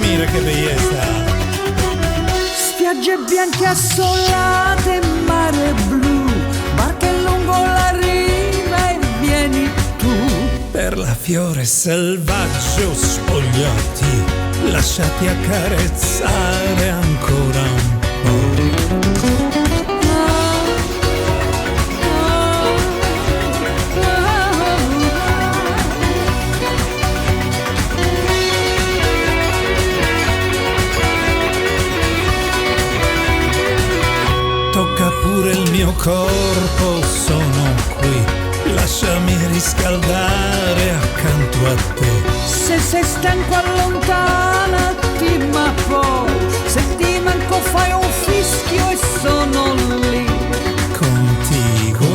Mira che bellezza. Spiagge bianche assolate, mare blu, barche lungo la riva e vieni tu. Per la fiore selvaggio spogliati, lasciati accarezzare ancora un po'. Tocca pure il mio corpo, sono qui, lasciami riscaldare accanto a te. Se sei stanco allontanati, ma poi se ti manco fai un fischio e sono lì Contigo.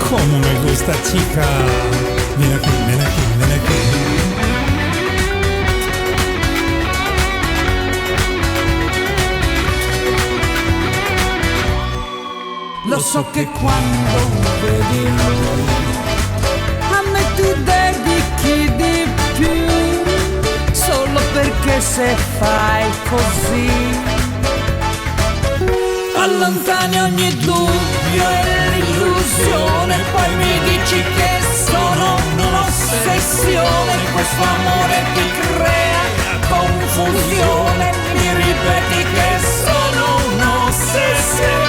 Como me gusta, chica. Ven aquí, ven aquí, ven aquí. Lo so che quando vedi lui a me tu dedichi di più, solo perché se fai così allontani ogni dubbio e l'illusione, poi mi dici che sono un'ossessione, questo amore ti crea confusione, mi ripeti che sono un'ossessione.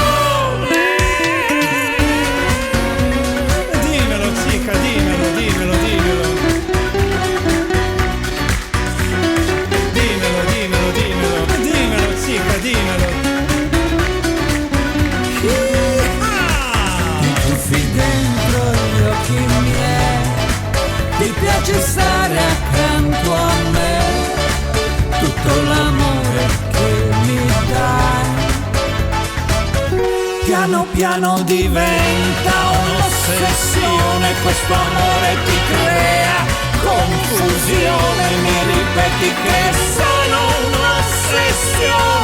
Ti piace stare accanto a me, tutto l'amore che mi dai, piano piano diventa un'ossessione, questo amore ti crea confusione, mi ripeti che sono un'ossessione.